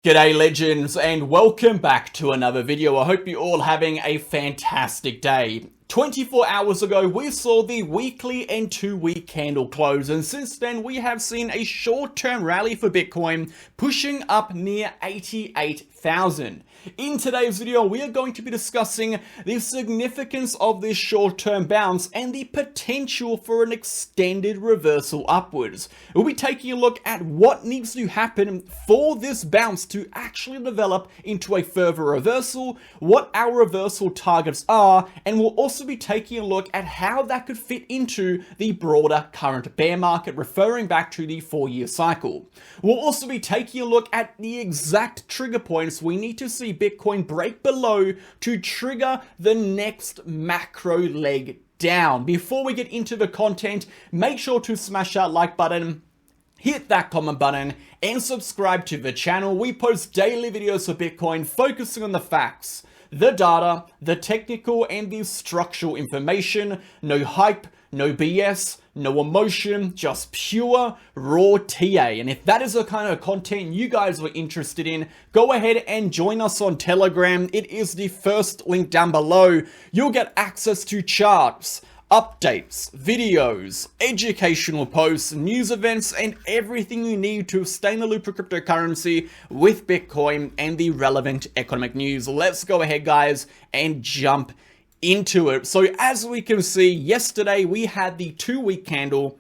G'day legends and welcome back to another video. I hope you're all having a fantastic day. 24 hours ago we saw the weekly and 2-week candle close, and since then we have seen a short-term rally for Bitcoin pushing up near 88,000. In today's video, we are going to be discussing the significance of this short-term bounce and the potential for an extended reversal upwards. We'll be taking a look at what needs to happen for this bounce to actually develop into a further reversal, what our reversal targets are, and we'll also be taking a look at how that could fit into the broader current bear market, referring back to the 4-year cycle. We'll also be taking a look at the exact trigger points we need to see Bitcoin break below to trigger the next macro leg down. Before we get into the content, make sure to smash that like button, hit that comment button, and subscribe to the channel. We post daily videos for Bitcoin focusing on the facts, the data, the technical and the structural information. No hype, no BS, no emotion, just pure raw TA. And if that is the kind of content you guys were interested in, go ahead and join us on Telegram. It is the first link down below. You'll get access to charts, updates, videos, educational posts, news events, and everything you need to stay in the loop for cryptocurrency with Bitcoin and the relevant economic news. Let's go ahead, guys, and jump into it. So as we can see, yesterday we had the 2-week candle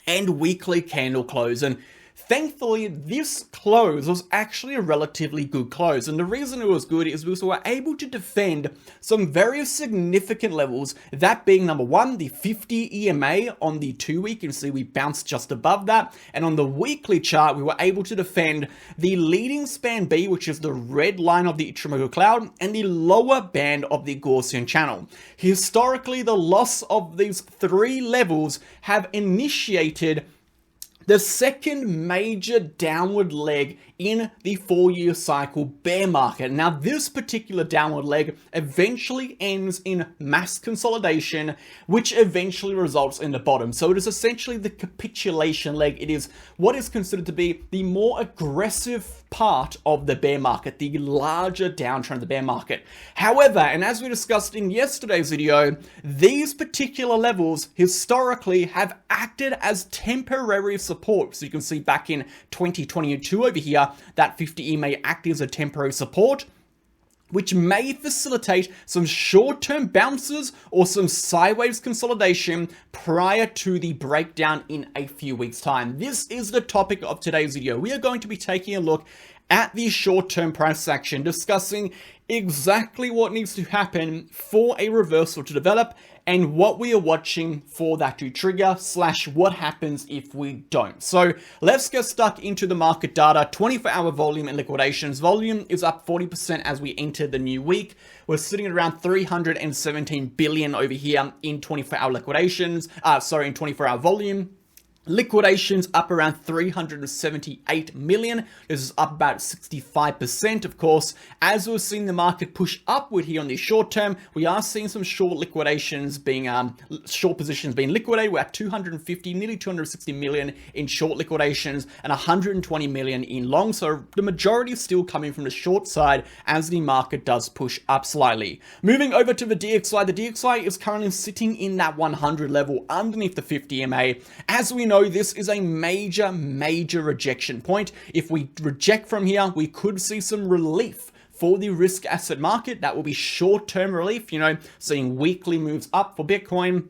and weekly candle close, and thankfully this close was actually a relatively good close. And the reason it was good is because we were able to defend some very significant levels, that being number one, the 50 EMA on the 2-week. You can see we bounced just above that, and on the weekly chart we were able to defend the leading span B, which is the red line of the Ichimoku cloud, and the lower band of the Gaussian channel. Historically, the loss of these 3 levels have initiated the second major downward leg in the 4-year cycle bear market. Now, this particular downward leg eventually ends in mass consolidation, which eventually results in the bottom. So it is essentially the capitulation leg. It is what is considered to be the more aggressive part of the bear market, the larger downtrend of the bear market. However, and as we discussed in yesterday's video, these particular levels historically have acted as temporary support. So you can see back in 2022 over here, that 50 EMA acted as a temporary support, which may facilitate some short-term bounces or some sideways consolidation prior to the breakdown in a few weeks' time. This is the topic of today's video. We are going to be taking a look at the short-term price action, discussing exactly what needs to happen for a reversal to develop and what we are watching for that to trigger / what happens if we don't. So let's get stuck into the market data. 24-hour volume and liquidations. Volume is up 40% as we enter the new week. We're sitting at around 317 billion over here in 24-hour liquidations. In 24-hour volume. Liquidations up around 378 million. This is up about 65%. Of course, as we're seeing the market push upward here on the short term, we are seeing some short liquidations being, short positions being liquidated. We're at 250, nearly 260 million in short liquidations and 120 million in long. So the majority is still coming from the short side as the market does push up slightly. Moving over to the DXY, the DXY is currently sitting in that 100 level underneath the 50 EMA. As we know, this is a major rejection point. If we reject from here, we could see some relief for the risk asset market. That will be short-term relief, seeing weekly moves up for Bitcoin,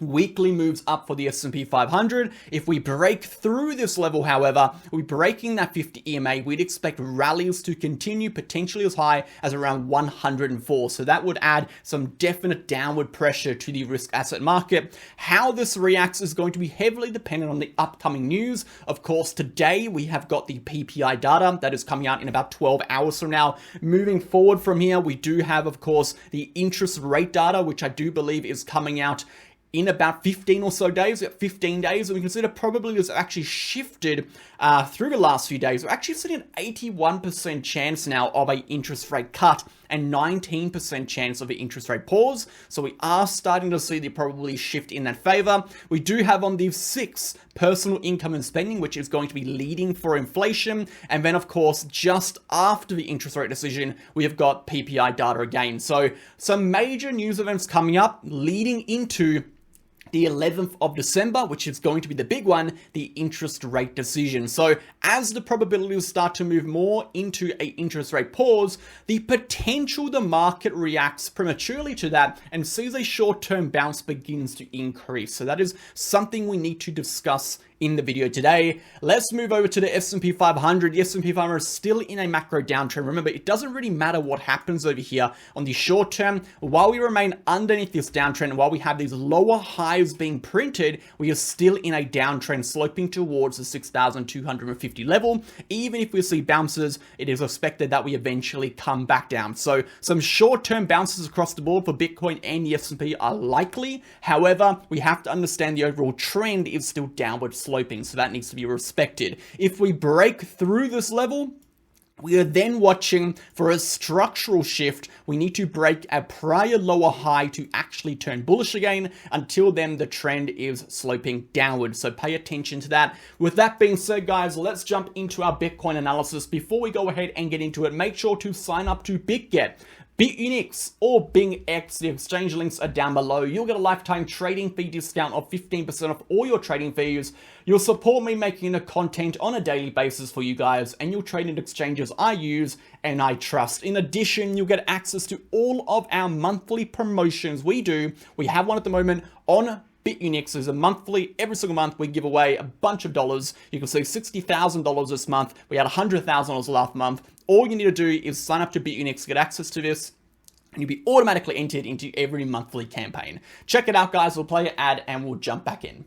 weekly moves up for the S&P 500. If we break through this level, however, we're breaking that 50 EMA, we'd expect rallies to continue potentially as high as around 104. So that would add some definite downward pressure to the risk asset market. How this reacts is going to be heavily dependent on the upcoming news. Of course, today we have got the PPI data that is coming out in about 12 hours from now. Moving forward from here, we do have, of course, the interest rate data, which I do believe is coming out in about 15 or so days, 15 days, and we consider probably has actually shifted through the last few days. We're actually sitting at 81% chance now of an interest rate cut and 19% chance of an interest rate pause. So we are starting to see the probability shift in that favor. We do have on the 6th personal income and spending, which is going to be leading for inflation. And then, of course, just after the interest rate decision, we have got PPI data again. So some major news events coming up leading into the 11th of December, which is going to be the big one, the interest rate decision. So as the probabilities start to move more into an interest rate pause, the potential the market reacts prematurely to that and sees a short-term bounce begins to increase. So that is something we need to discuss in the video today. Let's move over to the S&P 500. The S&P 500 is still in a macro downtrend. Remember, it doesn't really matter what happens over here on the short term. While we remain underneath this downtrend, while we have these lower highs being printed, we are still in a downtrend sloping towards the 6,250 level. Even if we see bounces, it is expected that we eventually come back down. So some short-term bounces across the board for Bitcoin and the S&P are likely. However, we have to understand the overall trend is still downward sloping, so that needs to be respected. If we break through this level, we are then watching for a structural shift. We need to break a prior lower high to actually turn bullish again. Until then, the trend is sloping downward. So pay attention to that. With that being said, guys, let's jump into our Bitcoin analysis. Before we go ahead and get into it, make sure to sign up to BitGet. BitUnix or BingX, the exchange links are down below. You'll get a lifetime trading fee discount of 15% off all your trading fees. You'll support me making the content on a daily basis for you guys, and you'll trade in exchanges I use and I trust. In addition, you'll get access to all of our monthly promotions we do. We have one at the moment on BitUnix. Is a monthly, every single month we give away a bunch of dollars. You can see $60,000 this month. We had $100,000 last month. All you need to do is sign up to BitUnix to get access to this, and you'll be automatically entered into every monthly campaign. Check it out, guys. We'll play an ad and we'll jump back in.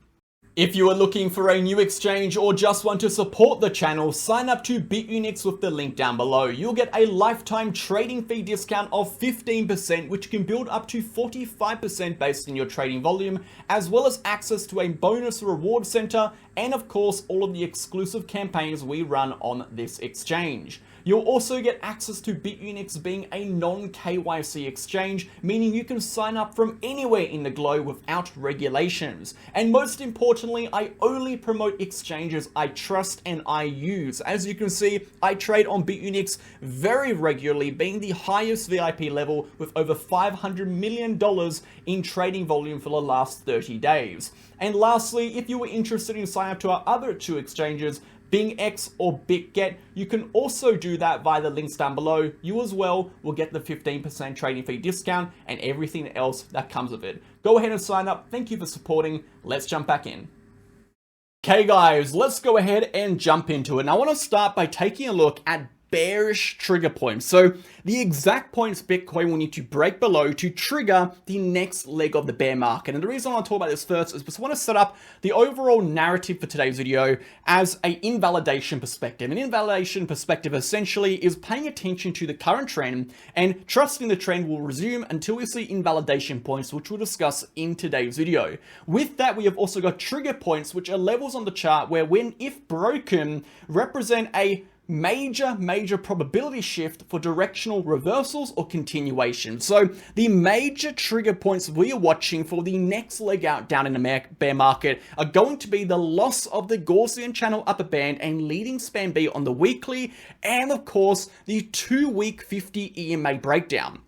If you are looking for a new exchange or just want to support the channel, sign up to BitUnix with the link down below. You'll get a lifetime trading fee discount of 15%, which can build up to 45% based on your trading volume, as well as access to a bonus reward center, and of course, all of the exclusive campaigns we run on this exchange. You'll also get access to BitUnix being a non-KYC exchange, meaning you can sign up from anywhere in the globe without regulations. And most importantly, I only promote exchanges I trust and I use. As you can see, I trade on BitUnix very regularly, being the highest VIP level with over $500 million in trading volume for the last 30 days. And lastly, if you were interested in signing up to our other two exchanges, BingX or BitGet, you can also do that via the links down below. You as well will get the 15% trading fee discount and everything else that comes with it. Go ahead and sign up. Thank you for supporting. Let's jump back in. Okay guys, let's go ahead and jump into it. And I want to start by taking a look at bearish trigger points. So the exact points Bitcoin will need to break below to trigger the next leg of the bear market. And the reason I want to talk about this first is because I want to set up the overall narrative for today's video as an invalidation perspective. An invalidation perspective essentially is paying attention to the current trend and trusting the trend will resume until we see invalidation points, which we'll discuss in today's video. With that, we have also got trigger points, which are levels on the chart where when, if broken, represent a major probability shift for directional reversals or continuation. So the major trigger points we are watching for the next leg out down in the bear market are going to be the loss of the Gaussian channel upper band and leading span B on the weekly, and of course the 2-week 50 EMA breakdown.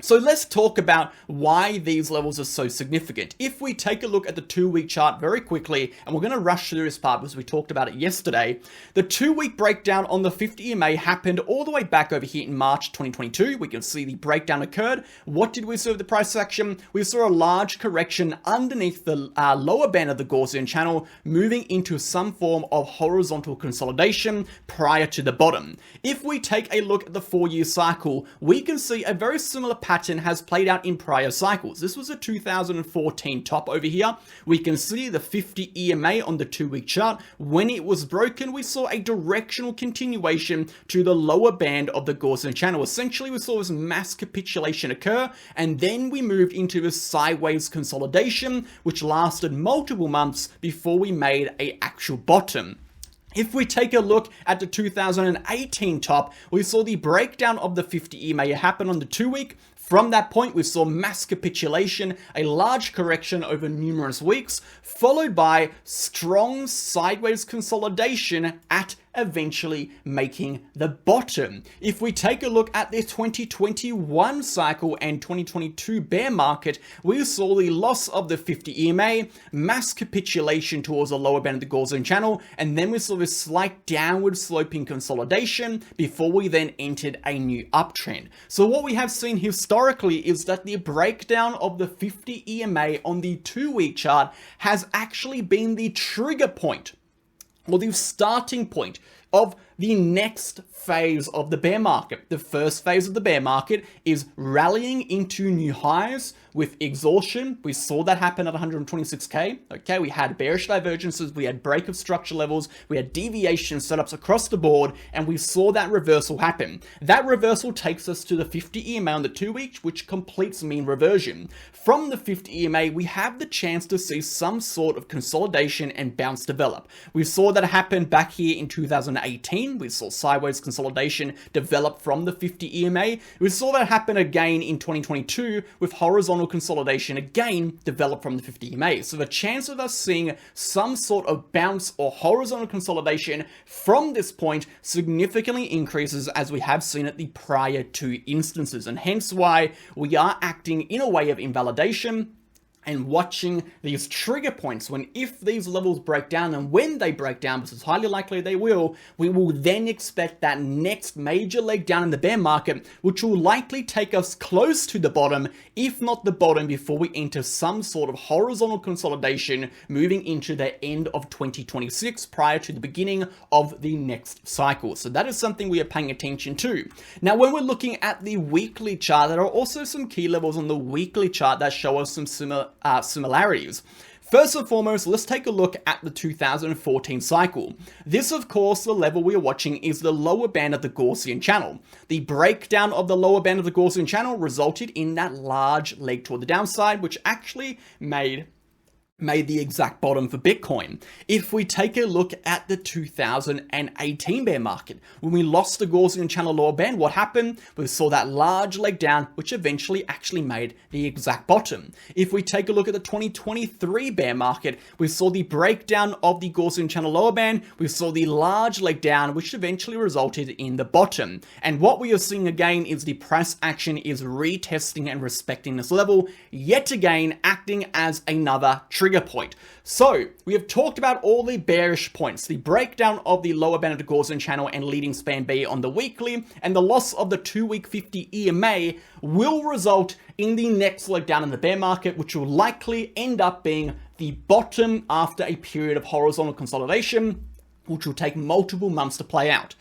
So let's talk about why these levels are so significant. If we take a look at the 2-week chart very quickly, and we're going to rush through this part because we talked about it yesterday, the 2-week breakdown on the 50 EMA happened all the way back over here in March 2022. We can see the breakdown occurred. What did we see with the price action? We saw a large correction underneath the lower band of the Gaussian channel, moving into some form of horizontal consolidation prior to the bottom. If we take a look at the 4-year cycle, we can see a very similar pattern has played out in prior cycles. This was a 2014 top over here. We can see the 50 EMA on the 2-week chart. When it was broken, we saw a directional continuation to the lower band of the Gaussian channel. Essentially, we saw this mass capitulation occur, and then we moved into this sideways consolidation, which lasted multiple months before we made an actual bottom. If we take a look at the 2018 top, we saw the breakdown of the 50 EMA happen on the 2-week. From that point, we saw mass capitulation, a large correction over numerous weeks, followed by strong sideways consolidation at eventually making the bottom. If we take a look at the 2021 cycle and 2022 bear market, we saw the loss of the 50 EMA, mass capitulation towards the lower band of the Gaussian channel, and then we saw this slight downward sloping consolidation before we then entered a new uptrend. So what we have seen historically is that the breakdown of the 50 EMA on the 2-week chart has actually been the trigger point, or the starting point of the next phase of the bear market. The first phase of the bear market is rallying into new highs with exhaustion. We saw that happen at 126K. Okay, we had bearish divergences, we had break of structure levels, we had deviation setups across the board, and we saw that reversal happen. That reversal takes us to the 50 EMA on the 2-week, which completes mean reversion. From the 50 EMA, we have the chance to see some sort of consolidation and bounce develop. We saw that happen back here in 2018. We saw sideways consolidation develop from the 50 EMA. We saw that happen again in 2022 with horizontal consolidation again develop from the 50 EMA. So the chance of us seeing some sort of bounce or horizontal consolidation from this point significantly increases, as we have seen at the prior 2 instances, and hence why we are acting in a way of invalidation and watching these trigger points when, if these levels break down, and when they break down, which is highly likely they will, we will then expect that next major leg down in the bear market, which will likely take us close to the bottom, if not the bottom, before we enter some sort of horizontal consolidation moving into the end of 2026 prior to the beginning of the next cycle. So that is something we are paying attention to. Now, when we're looking at the weekly chart, there are also some key levels on the weekly chart that show us some similarities. First and foremost, let's take a look at the 2014 cycle. This, of course, the level we are watching is the lower band of the Gaussian channel. The breakdown of the lower band of the Gaussian channel resulted in that large leg toward the downside, which actually made the exact bottom for Bitcoin. If we take a look at the 2018 bear market, when we lost the Gaussian channel lower band, what happened? We saw that large leg down, which eventually actually made the exact bottom. If we take a look at the 2023 bear market, we saw the breakdown of the Gaussian channel lower band, we saw the large leg down, which eventually resulted in the bottom. And what we are seeing again is the price action is retesting and respecting this level, yet again acting as another trigger point. So we have talked about all the bearish points, the breakdown of the lower band of the Gaussian channel and leading span B on the weekly, and the loss of the 2-week 50 EMA will result in the next leg down in the bear market, which will likely end up being the bottom after a period of horizontal consolidation, which will take multiple months to play out.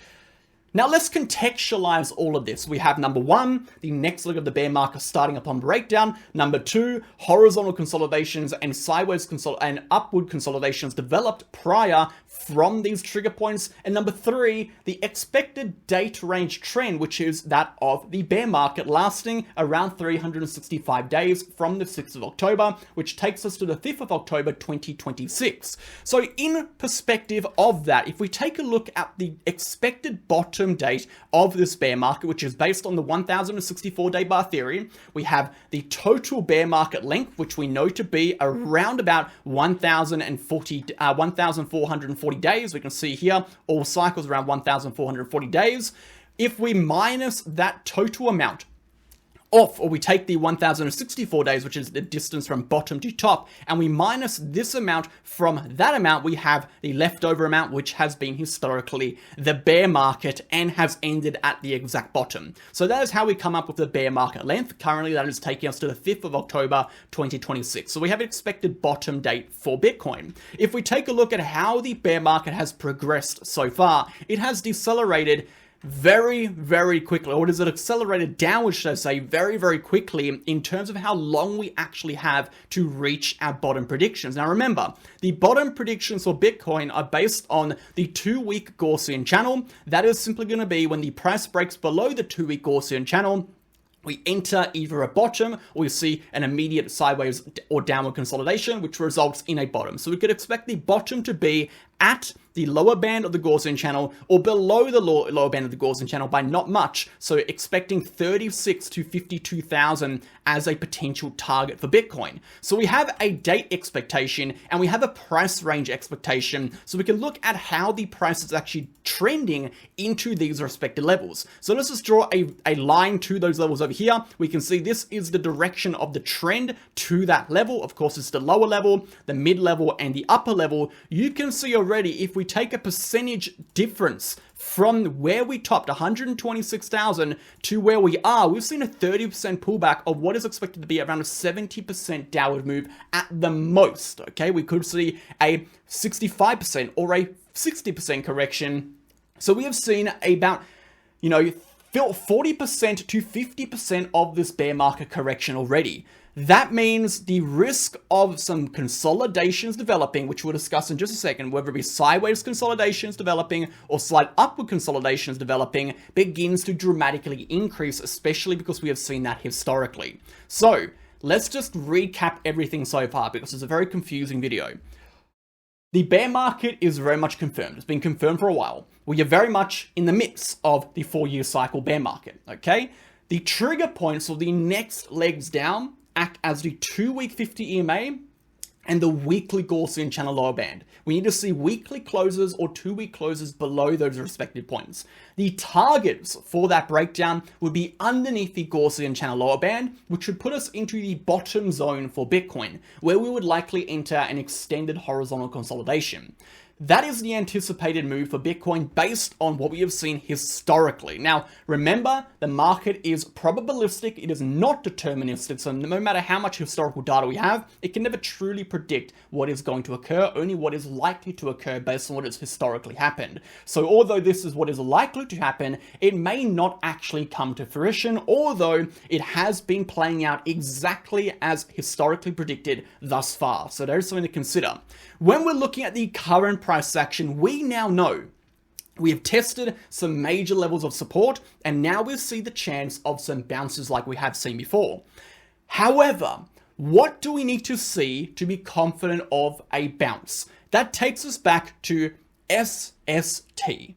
Now let's contextualize all of this. We have number 1, the next leg of the bear market starting upon breakdown. Number 2, horizontal consolidations and sideways and upward consolidations developed prior from these trigger points. And number 3, the expected date range trend, which is that of the bear market lasting around 365 days from the 6th of October, which takes us to the 5th of October, 2026. So in perspective of that, if we take a look at the expected bottom date of this bear market, which is based on the 1064-day bar theory, we have the total bear market length, which we know to be around about 1,440 days. We can see here all cycles around 1,440 days. If we minus that total amount off, or we take the 1064 days, which is the distance from bottom to top, and we minus this amount from that amount, we have the leftover amount, which has been historically the bear market and has ended at the exact bottom. So that is how we come up with the bear market length. Currently, that is taking us to the 5th of October, 2026. So we have an expected bottom date for Bitcoin. If we take a look at how the bear market has progressed so far, it has decelerated very, very quickly, or is it accelerated downwards, should I say, very, very quickly in terms of how long we actually have to reach our bottom predictions. Now remember, the bottom predictions for Bitcoin are based on the 2-week Gaussian channel. That is simply going to be when the price breaks below the 2-week Gaussian channel, we enter either a bottom or we see an immediate sideways or downward consolidation, which results in a bottom. So we could expect the bottom to be at the lower band of the Gaussian channel or below the lower band of the Gaussian channel by not much. So expecting 36 to 52,000 as a potential target for Bitcoin. So we have a date expectation and we have a price range expectation. So we can look at how the price is actually trending into these respective levels. So let's just draw a line to those levels over here. We can see this is the direction of the trend to that level. Of course, it's the lower level, the mid level, and the upper level. You can see already if we take a percentage difference from where we topped 126,000 to where we are, we've seen a 30% pullback of what is expected to be around a 70% downward move at the most. Okay, we could see a 65% or a 60% correction. So we have seen about, 40% to 50% of this bear market correction already. That means the risk of some consolidations developing, which we'll discuss in just a second, whether it be sideways consolidations developing or slight upward consolidations developing, begins to dramatically increase, especially because we have seen that historically. So let's just recap everything so far because it's a very confusing video. The bear market is very much confirmed. It's been confirmed for a while. We are very much in the midst of the 4-year cycle bear market, okay? The trigger points or the next legs down act as the 2-week 50 EMA and the weekly Gaussian channel lower band. We need to see weekly closes or 2-week closes below those respective points. The targets for that breakdown would be underneath the Gaussian channel lower band, which would put us into the bottom zone for Bitcoin, where we would likely enter an extended horizontal consolidation. That is the anticipated move for Bitcoin based on what we have seen historically. Now, remember, the market is probabilistic. It is not deterministic. So no matter how much historical data we have, it can never truly predict what is going to occur, only what is likely to occur based on what has historically happened. So although this is what is likely to happen, it may not actually come to fruition, although it has been playing out exactly as historically predicted thus far. So there's something to consider. When we're looking at the current price action, we now know we have tested some major levels of support, and now we see the chance of some bounces like we have seen before. However, what do we need to see to be confident of a bounce? That takes us back to SST.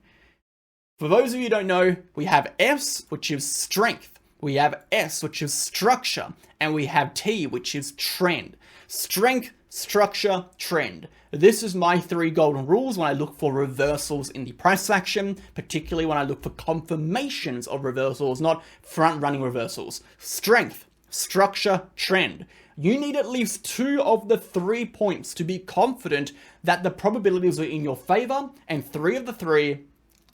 For those of you who don't know, we have S, which is strength. We have S, which is structure. And we have T, which is trend. Strength, structure, trend. This is my 3 golden rules when I look for reversals in the price action, particularly when I look for confirmations of reversals, not front-running reversals. Strength, structure, trend. You need at least 2 of the 3 points to be confident that the probabilities are in your favor, and 3 of the 3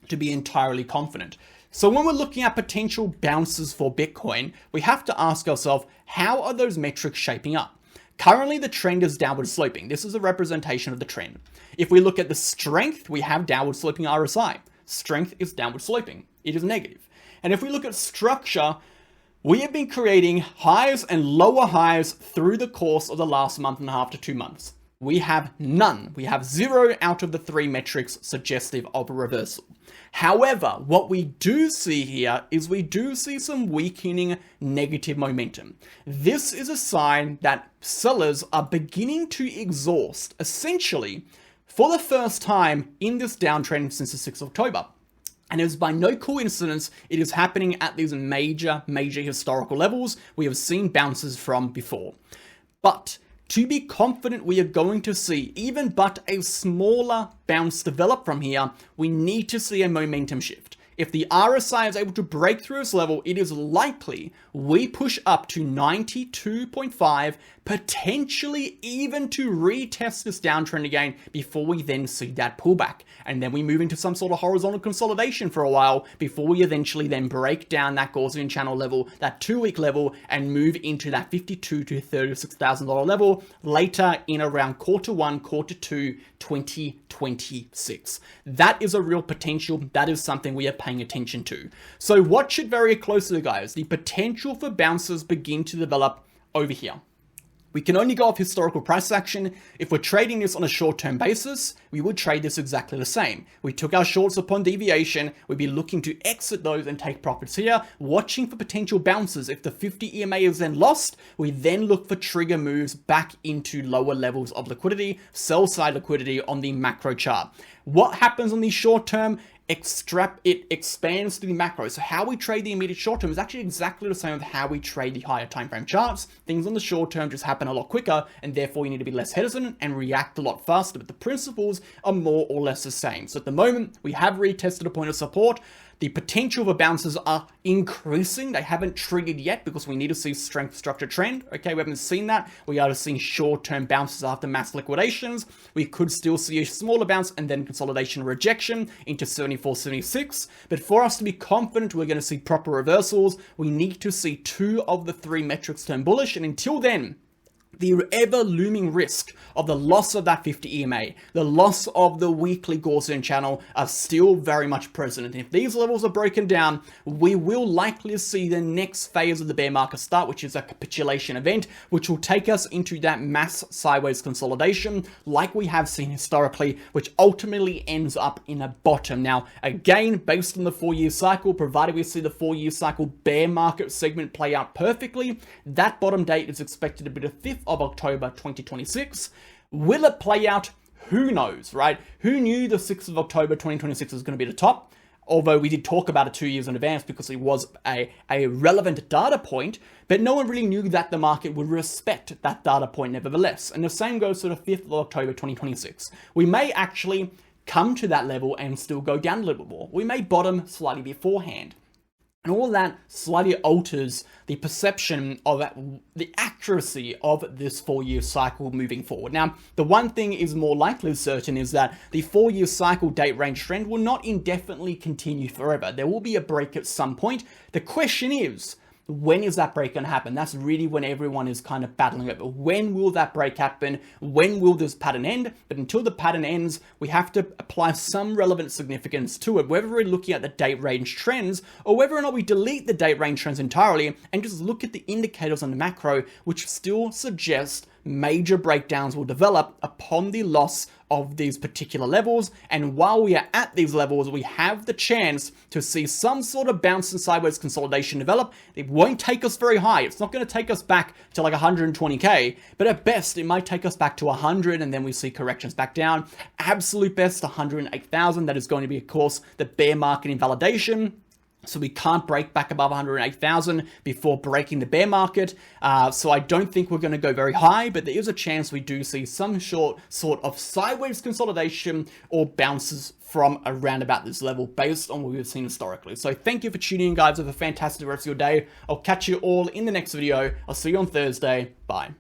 to be entirely confident. So when we're looking at potential bounces for Bitcoin, we have to ask ourselves, how are those metrics shaping up? Currently, the trend is downward sloping. This is a representation of the trend. If we look at the strength, we have downward sloping RSI. Strength is downward sloping. It is negative. And if we look at structure, we have been creating highs and lower highs through the course of the last month and a half to 2 months. We have none. We have 0 out of the 3 metrics suggestive of a reversal. However, what we do see here is we do see some weakening negative momentum. This is a sign that sellers are beginning to exhaust, essentially, for the first time in this downtrend since the 6th of October. And it is by no coincidence it is happening at these major historical levels we have seen bounces from before. But to be confident we are going to see even but a smaller bounce develop from here, we need to see a momentum shift. If the RSI is able to break through this level, it is likely we push up to 92.5, potentially even to retest this downtrend again before we then see that pullback. And then we move into some sort of horizontal consolidation for a while before we eventually then break down that Gaussian channel level, that 2-week level, and move into that $52,000 to $36,000 level later in around Q1, Q2, 2026. That is a real potential. That is something we are paying attention to. So watch it very closely, guys. The potential for bounces begin to develop over here. We can only go off historical price action. If we're trading this on a short-term basis, we would trade this exactly the same. We took our shorts upon deviation. We'd be looking to exit those and take profits here, watching for potential bounces. If the 50 EMA is then lost, we then look for trigger moves back into lower levels of liquidity, sell-side liquidity on the macro chart. What happens on the short term? It expands to the macro. So how we trade the immediate short term is actually exactly the same with how we trade the higher time frame charts. Things on the short term just happen a lot quicker, and therefore you need to be less hesitant and react a lot faster, but the principles are more or less the same. So at the moment, we have retested a point of support. The potential for bounces are increasing. They haven't triggered yet because we need to see strength, structure, trend. Okay, we haven't seen that. We are seeing short-term bounces after mass liquidations. We could still see a smaller bounce and then consolidation rejection into 74, 76. But for us to be confident we're going to see proper reversals, we need to see 2 of the 3 metrics turn bullish. And until then, the ever looming risk of the loss of that 50 EMA, the loss of the weekly Gaussian channel are still very much present. And if these levels are broken down, we will likely see the next phase of the bear market start, which is a capitulation event, which will take us into that mass sideways consolidation like we have seen historically, which ultimately ends up in a bottom. Now, again, based on the 4-year cycle, provided we see the 4-year cycle bear market segment play out perfectly, that bottom date is expected to be the 5th of October 2026. Will it play out? Who knows, right? Who knew the 6th of October 2026 was going to be the top? Although we did talk about it 2 years in advance because it was a relevant data point, but no one really knew that the market would respect that data point nevertheless. And the same goes to the 5th of October 2026. We may actually come to that level and still go down a little bit more. We may bottom slightly beforehand. And all that slightly alters the perception of the accuracy of this 4-year cycle moving forward. Now, the one thing is more likely certain is that the 4-year cycle date range trend will not indefinitely continue forever. There will be a break at some point. The question is, when is that break going to happen? That's really when everyone is kind of battling over. When will that break happen? When will this pattern end? But until the pattern ends, we have to apply some relevant significance to it, whether we're looking at the date range trends or whether or not we delete the date range trends entirely and just look at the indicators on the macro, which still suggest major breakdowns will develop upon the loss of these particular levels. And while we are at these levels, we have the chance to see some sort of bounce and sideways consolidation develop. It won't take us very high. It's not going to take us back to like 120K, but at best, it might take us back to 100 and then we see corrections back down. Absolute best, 108,000. That is going to be, of course, the bear market invalidation. So we can't break back above 108,000 before breaking the bear market. So I don't think we're going to go very high, but there is a chance we do see some short sort of sideways consolidation or bounces from around about this level based on what we've seen historically. So thank you for tuning in, guys. Have a fantastic rest of your day. I'll catch you all in the next video. I'll see you on Thursday. Bye.